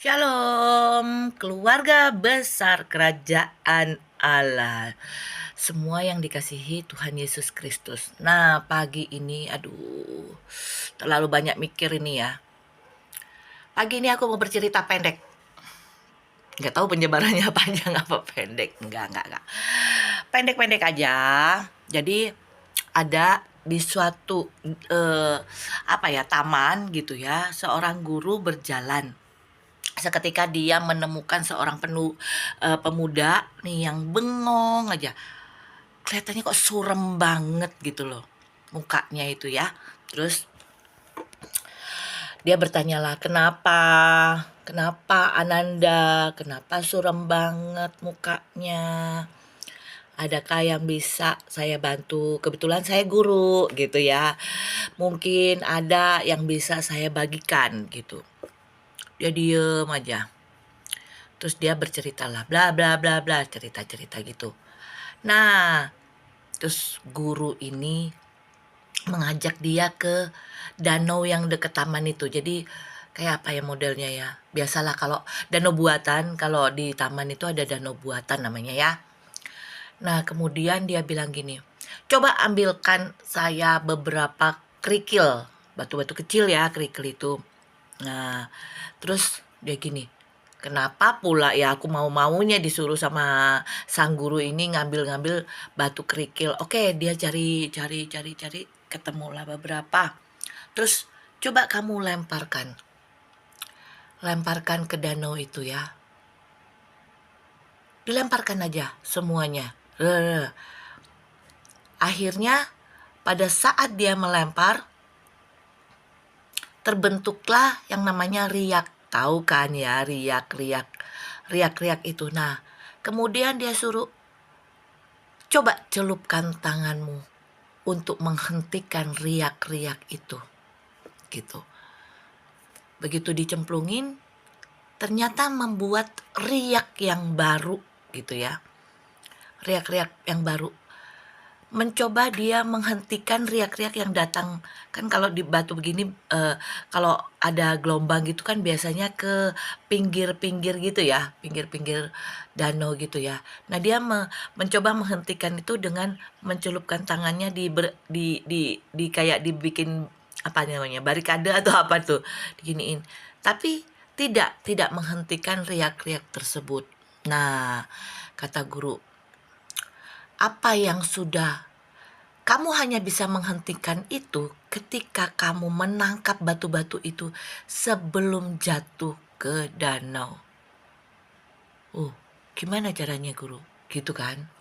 Shalom, keluarga besar kerajaan Allah. Semua yang dikasihi Tuhan Yesus Kristus. Nah, pagi ini, terlalu banyak mikir ini ya. Pagi ini aku mau bercerita pendek. Nggak tahu penyebarannya panjang apa pendek. Enggak. Pendek-pendek aja. Jadi, ada di suatu taman gitu ya, seorang guru berjalan. Seketika dia menemukan seorang pemuda nih yang bengong aja. Kelihatannya kok surem banget gitu loh mukanya itu ya. Terus dia bertanyalah, kenapa? Kenapa Ananda? Kenapa surem banget mukanya? Adakah yang bisa saya bantu? Kebetulan saya guru gitu ya. Mungkin ada yang bisa saya bagikan gitu. Dia diem aja. Terus dia bercerita lah, bla bla bla bla, cerita-cerita gitu. Nah, terus guru ini mengajak dia ke danau yang deket taman itu. Jadi kayak apa ya modelnya ya? Biasalah kalau danau buatan, kalau di taman itu ada danau buatan namanya ya. Nah, kemudian dia bilang gini, coba ambilkan saya beberapa kerikil, batu-batu kecil ya kerikil itu. Nah, terus dia gini, kenapa pula ya aku mau-maunya disuruh sama sang guru ini ngambil-ngambil batu kerikil. Oke, dia cari, ketemulah beberapa. Terus coba kamu lemparkan ke danau itu ya. Dilemparkan aja semuanya. Akhirnya pada saat dia melempar, terbentuklah yang namanya riak. Tahu kan ya riak itu. Nah, kemudian dia suruh coba celupkan tanganmu untuk menghentikan riak-riak itu. Gitu. Begitu dicemplungin, ternyata membuat riak yang baru gitu ya. Riak-riak yang baru. Mencoba dia menghentikan riak-riak yang datang. Kan kalau di batu begini, kalau ada gelombang gitu kan biasanya ke pinggir-pinggir gitu ya, pinggir-pinggir danau gitu ya. Nah, dia mencoba menghentikan itu dengan mencelupkan tangannya di kayak dibikin apa namanya, barikade atau apa tuh, diginiin. Tapi tidak menghentikan riak-riak tersebut. Nah, kata guru, apa yang sudah kamu hanya bisa menghentikan itu ketika kamu menangkap batu-batu itu sebelum jatuh ke danau. Gimana caranya guru? Gitu kan?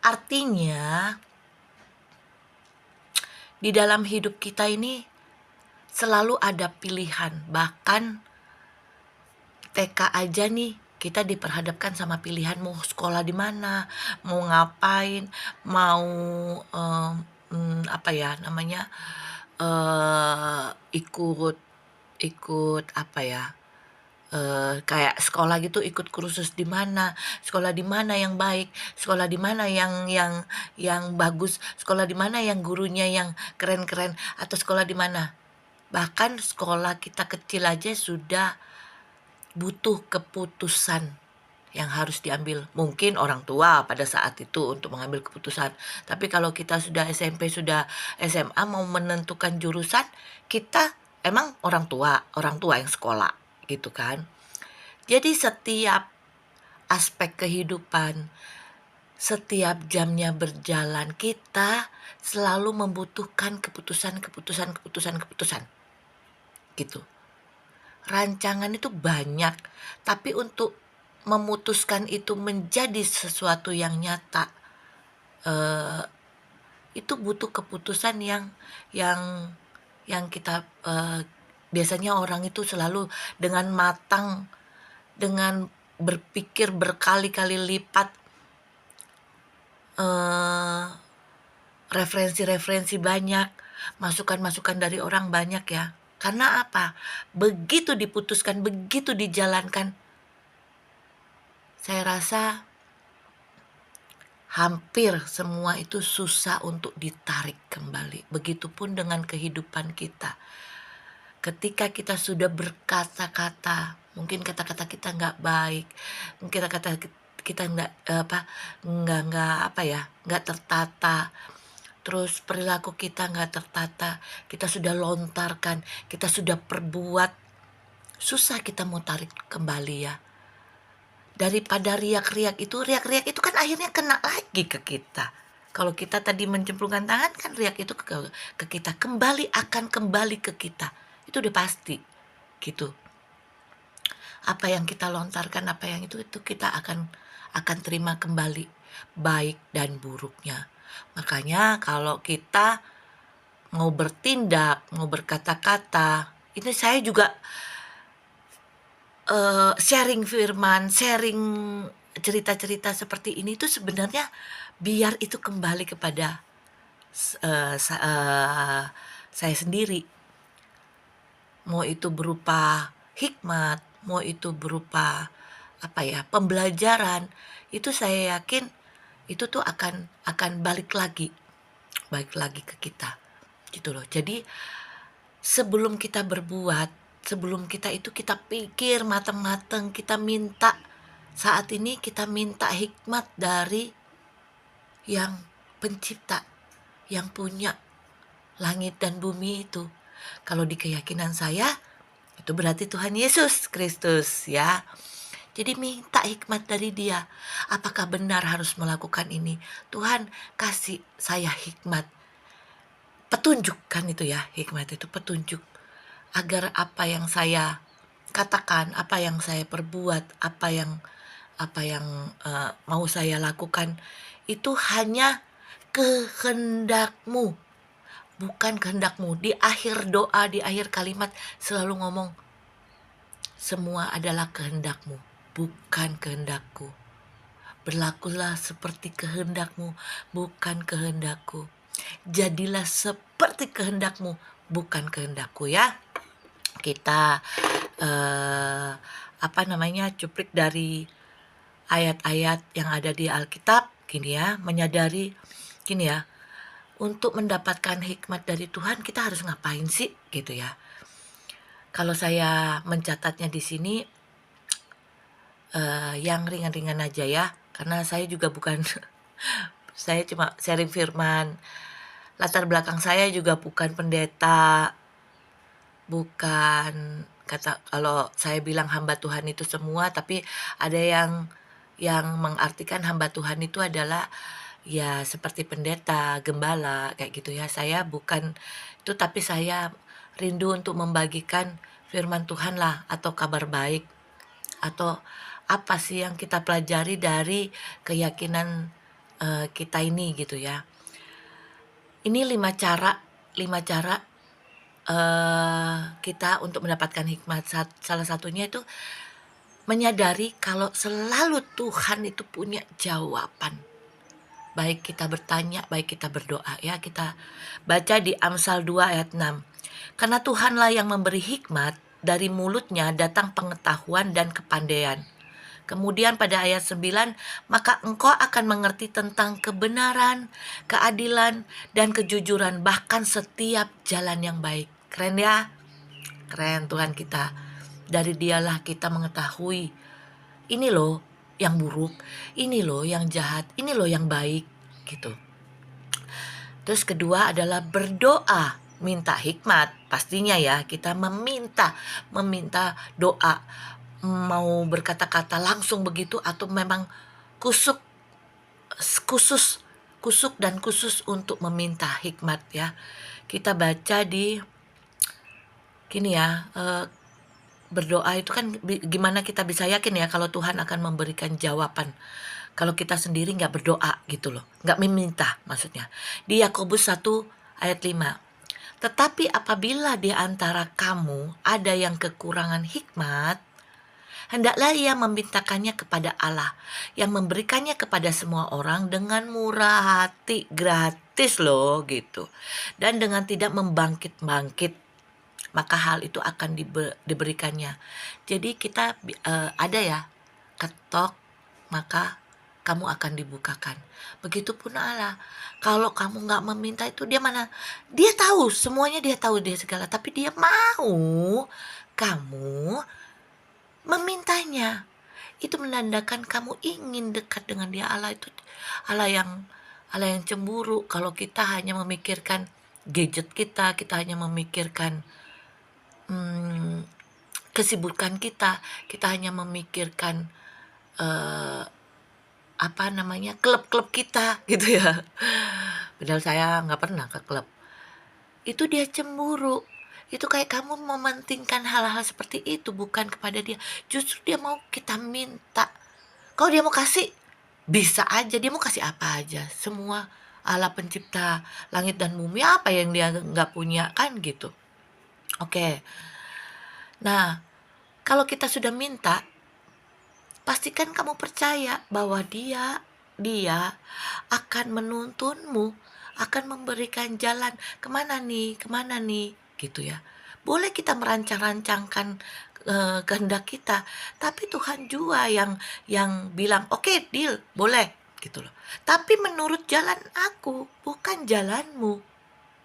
Artinya di dalam hidup kita ini selalu ada pilihan. Bahkan TK aja nih kita diperhadapkan sama pilihan mau sekolah di mana, mau ngapain, mau ikut ikut apa ya, kayak sekolah gitu, ikut kursus di mana, sekolah di mana yang baik, sekolah di mana yang bagus, sekolah di mana yang gurunya yang keren-keren, atau sekolah di mana. Bahkan sekolah kita kecil aja sudah butuh keputusan yang harus diambil. Mungkin orang tua pada saat itu untuk mengambil keputusan. Tapi kalau kita sudah SMP, sudah SMA mau menentukan jurusan, kita emang orang tua yang sekolah gitu kan. Jadi setiap aspek kehidupan, setiap jamnya berjalan, kita selalu membutuhkan keputusan gitu. Rancangan itu banyak, tapi untuk memutuskan itu menjadi sesuatu yang nyata, itu butuh keputusan yang kita, biasanya orang itu selalu dengan matang, dengan berpikir berkali-kali lipat, referensi-referensi banyak, masukan-masukan dari orang banyak ya. Karena apa? Begitu diputuskan, begitu dijalankan, saya rasa hampir semua itu susah untuk ditarik kembali. Begitupun dengan kehidupan kita. ketika kita sudah berkata-kata, mungkin kata-kata kita nggak baik, mungkin kata kita nggak tertata, terus perilaku kita nggak tertata, kita sudah lontarkan, kita sudah perbuat, susah kita mau tarik kembali ya. Daripada riak-riak itu kan akhirnya kena lagi ke kita. Kalau kita tadi mencemplungkan tangan kan riak itu ke kita, akan kembali ke kita. Itu udah pasti gitu. Apa yang kita lontarkan, apa yang itu kita akan terima kembali, baik dan buruknya. Makanya kalau kita mau bertindak, mau berkata-kata, ini saya juga sharing firman, sharing cerita-cerita seperti ini tuh sebenarnya biar itu kembali kepada saya sendiri. Mau itu berupa hikmat, mau itu berupa pembelajaran, itu saya yakin itu tuh akan balik lagi ke kita gitu loh. Jadi sebelum kita berbuat, sebelum kita pikir matang-matang, kita minta, saat ini kita minta hikmat dari yang pencipta, yang punya langit dan bumi itu. Kalau di keyakinan saya, itu berarti Tuhan Yesus Kristus ya. Jadi minta hikmat dari Dia. Apakah benar harus melakukan ini? Tuhan kasih saya hikmat. Petunjuk kan itu ya, hikmat itu petunjuk. Agar apa yang saya katakan, apa yang saya perbuat, apa yang mau saya lakukan, itu hanya kehendak-Mu, bukan kehendak-Mu. Di akhir doa, di akhir kalimat selalu ngomong, semua adalah kehendak-Mu, bukan kehendak-Ku. Berlakulah seperti kehendak-Mu, bukan kehendak-Ku. Jadilah seperti kehendak-Mu, bukan kehendak-Ku ya. Kita cuplik dari ayat-ayat yang ada di Alkitab gini ya, menyadari gini ya, untuk mendapatkan hikmat dari Tuhan kita harus ngapain sih gitu ya. Kalau saya mencatatnya di sini yang ringan-ringan aja ya, karena saya juga bukan saya cuma sharing firman. Latar belakang saya juga bukan pendeta, bukan kalau saya bilang hamba Tuhan itu semua, tapi ada yang mengartikan hamba Tuhan itu adalah ya seperti pendeta, gembala kayak gitu ya. Saya bukan itu, tapi saya rindu untuk membagikan firman Tuhan lah, atau kabar baik, atau apa sih yang kita pelajari dari keyakinan kita ini gitu ya. Ini 5 cara kita untuk mendapatkan hikmat. Salah satunya itu menyadari kalau selalu Tuhan itu punya jawaban. Baik kita bertanya, baik kita berdoa ya. Kita baca di Amsal 2 ayat 6. Karena Tuhanlah yang memberi hikmat, dari mulutnya datang pengetahuan dan kepandaian. Kemudian pada ayat 9, maka engkau akan mengerti tentang kebenaran, keadilan, dan kejujuran, bahkan setiap jalan yang baik. Keren ya? Keren Tuhan kita. Dari Dialah kita mengetahui, ini loh yang buruk, ini loh yang jahat, ini loh yang baik gitu. Terus kedua adalah berdoa, minta hikmat. Pastinya ya, kita meminta doa. Mau berkata-kata langsung begitu, atau memang khusus untuk meminta hikmat ya. Kita baca di gini ya, berdoa itu kan gimana kita bisa yakin ya kalau Tuhan akan memberikan jawaban kalau kita sendiri nggak berdoa gitu loh, nggak meminta maksudnya. Di Yakobus 1 ayat 5, tetapi apabila di antara kamu ada yang kekurangan hikmat, hendaklah ia memintakannya kepada Allah, yang memberikannya kepada semua orang dengan murah hati, gratis loh gitu, dan dengan tidak membangkit-bangkit, maka hal itu akan diberikannya. Jadi kita ada ya, ketok maka kamu akan dibukakan. Begitupun Allah. Kalau kamu nggak meminta itu, dia tahu semuanya, dia tahu dia segala, tapi dia mau kamu memintanya. Itu menandakan kamu ingin dekat dengan dia. Allah itu Allah yang cemburu. Kalau kita hanya memikirkan gadget kita hanya memikirkan kesibukan kita hanya memikirkan klub-klub kita gitu ya. Padahal saya nggak pernah ke klub. Itu dia cemburu. Itu kayak kamu mementingkan hal-hal seperti itu bukan kepada dia. Justru dia mau kita minta. Kalau dia mau kasih, bisa aja. Dia mau kasih apa aja. Semua Allah pencipta langit dan bumi, apa yang dia nggak punya kan gitu. Oke. Nah, kalau kita sudah minta, pastikan kamu percaya bahwa dia akan menuntunmu, akan memberikan jalan kemana nih gitu ya. Boleh kita merancang-rancangkan kehendak kita, tapi Tuhan juga yang bilang oke, deal, boleh gitu loh. Tapi menurut jalan aku, bukan jalanmu.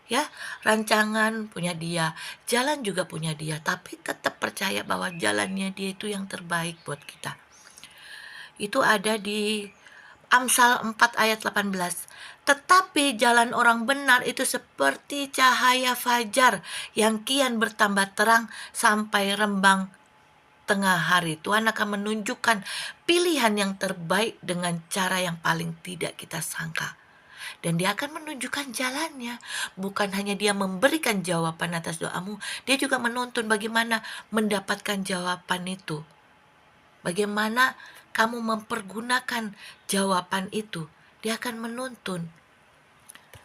Ya, rancangan punya dia, jalan juga punya dia, tapi tetap percaya bahwa jalannya dia itu yang terbaik buat kita. Itu ada di Amsal 4 ayat 18. Tetapi jalan orang benar itu seperti cahaya fajar yang kian bertambah terang sampai rembang tengah hari. Tuhan akan menunjukkan pilihan yang terbaik dengan cara yang paling tidak kita sangka. Dan dia akan menunjukkan jalannya. Bukan hanya dia memberikan jawaban atas doamu, dia juga menuntun bagaimana mendapatkan jawaban itu. Bagaimana kamu mempergunakan jawaban itu, dia akan menuntun.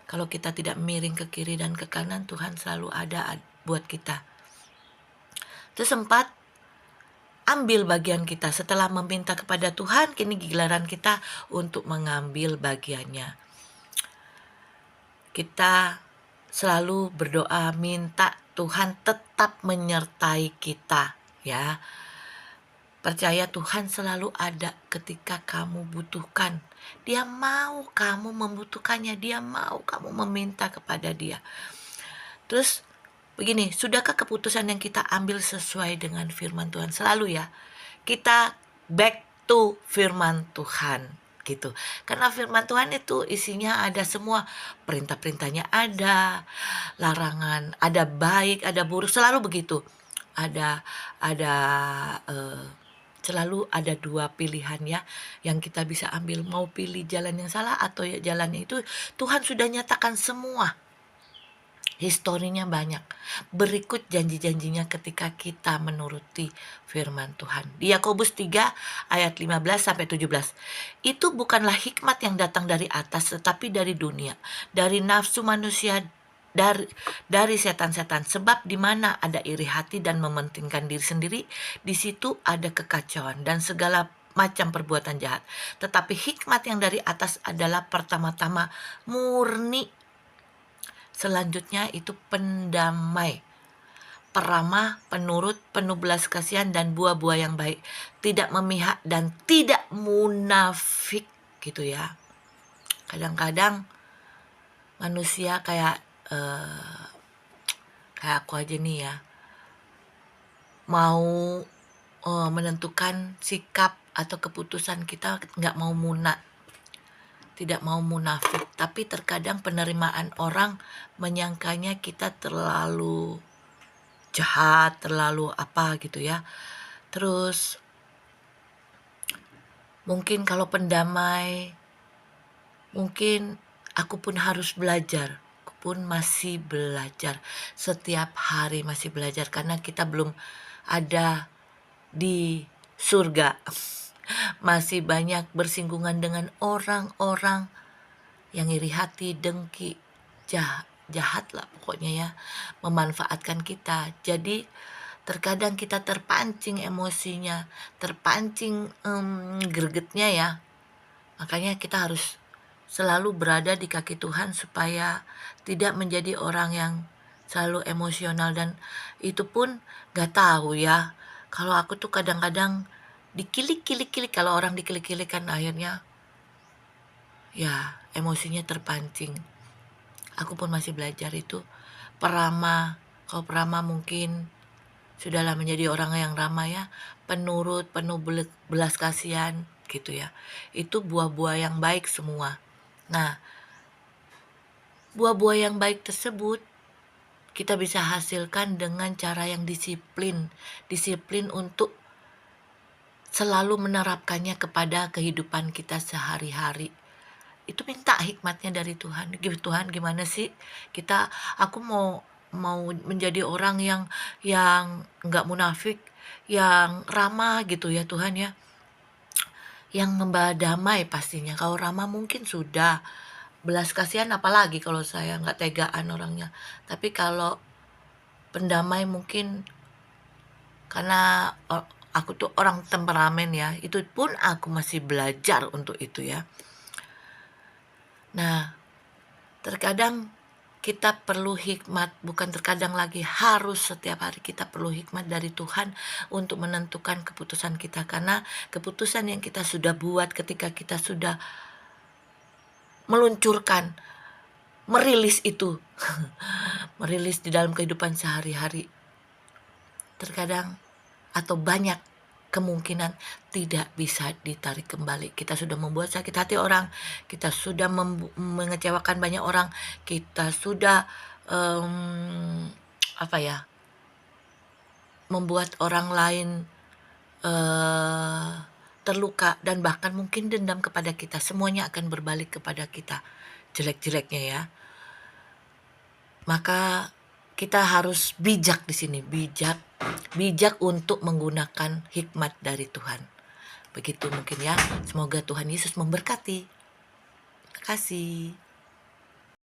Kalau kita tidak miring ke kiri dan ke kanan, Tuhan selalu ada buat kita. Terus 4, ambil bagian kita. Setelah meminta kepada Tuhan, kini giliran kita untuk mengambil bagiannya. Kita selalu berdoa minta Tuhan tetap menyertai kita ya. Percaya Tuhan selalu ada ketika kamu butuhkan. Dia mau kamu membutuhkannya, dia mau kamu meminta kepada dia. Terus begini, sudahkah keputusan yang kita ambil sesuai dengan firman Tuhan? Selalu ya, kita back to firman Tuhan gitu. Karena firman Tuhan itu isinya ada semua, perintah-perintahnya ada, larangan, ada baik, ada buruk, selalu begitu. Selalu ada 2 pilihan ya yang kita bisa ambil, mau pilih jalan yang salah atau ya jalannya itu Tuhan sudah nyatakan semua. Historinya banyak. Berikut janji-janjinya ketika kita menuruti firman Tuhan. Di Yakobus 3 ayat 15 sampai 17. Itu bukanlah hikmat yang datang dari atas tetapi dari dunia, dari nafsu manusia, dari setan-setan. Sebab di mana ada iri hati dan mementingkan diri sendiri, di situ ada kekacauan dan segala macam perbuatan jahat. Tetapi hikmat yang dari atas adalah pertama-tama murni, selanjutnya itu pendamai, peramah, penurut, penuh belas kasihan dan buah-buah yang baik, tidak memihak dan tidak munafik gitu ya. Kadang-kadang manusia kayak aku aja nih ya, mau menentukan sikap atau keputusan kita nggak mau tidak mau munafik, tapi terkadang penerimaan orang menyangkanya kita terlalu jahat, terlalu apa gitu ya. Terus mungkin kalau pendamai, mungkin aku pun harus belajar. Aku pun masih belajar. Setiap hari masih belajar karena kita belum ada di surga. Masih banyak bersinggungan dengan orang-orang yang iri hati, dengki, jahat lah pokoknya ya, memanfaatkan kita. Jadi terkadang kita terpancing emosinya, terpancing gregetnya ya. Makanya kita harus selalu berada di kaki Tuhan supaya tidak menjadi orang yang selalu emosional. Dan itu pun gak tahu ya, kalau aku tuh kadang-kadang dikilik-kilik, kalau orang dikilik-kilik kan akhirnya ya emosinya terpancing. Aku pun masih belajar itu. Perama, kalau perama mungkin sudahlah menjadi orang yang ramah ya, penurut, penuh belas kasihan gitu ya. Itu buah-buah yang baik semua. Nah, buah-buah yang baik tersebut kita bisa hasilkan dengan cara yang disiplin. Disiplin untuk selalu menerapkannya kepada kehidupan kita sehari-hari. Itu minta hikmatnya dari Tuhan. Tuhan gimana sih aku mau mau menjadi orang yang nggak munafik, yang ramah gitu ya Tuhan ya, yang membawa damai pastinya. Kalau ramah mungkin sudah, belas kasihan apalagi kalau saya nggak tegaan orangnya. Tapi kalau pendamai mungkin karena aku tuh orang temperamen ya, itu pun aku masih belajar untuk itu ya. Nah, terkadang kita perlu hikmat, bukan terkadang lagi, harus setiap hari kita perlu hikmat dari Tuhan untuk menentukan keputusan kita. Karena keputusan yang kita sudah buat ketika kita sudah meluncurkan, merilis itu, merilis di dalam kehidupan sehari-hari, terkadang atau banyak kemungkinan tidak bisa ditarik kembali. Kita sudah membuat sakit hati orang, kita sudah mengecewakan banyak orang, kita sudah apa ya, membuat orang lain terluka dan bahkan mungkin dendam kepada kita. Semuanya akan berbalik kepada kita, jelek-jeleknya ya. Maka kita harus bijak di sini, bijak untuk menggunakan hikmat dari Tuhan. Begitu mungkin ya. Semoga Tuhan Yesus memberkati. Terima kasih.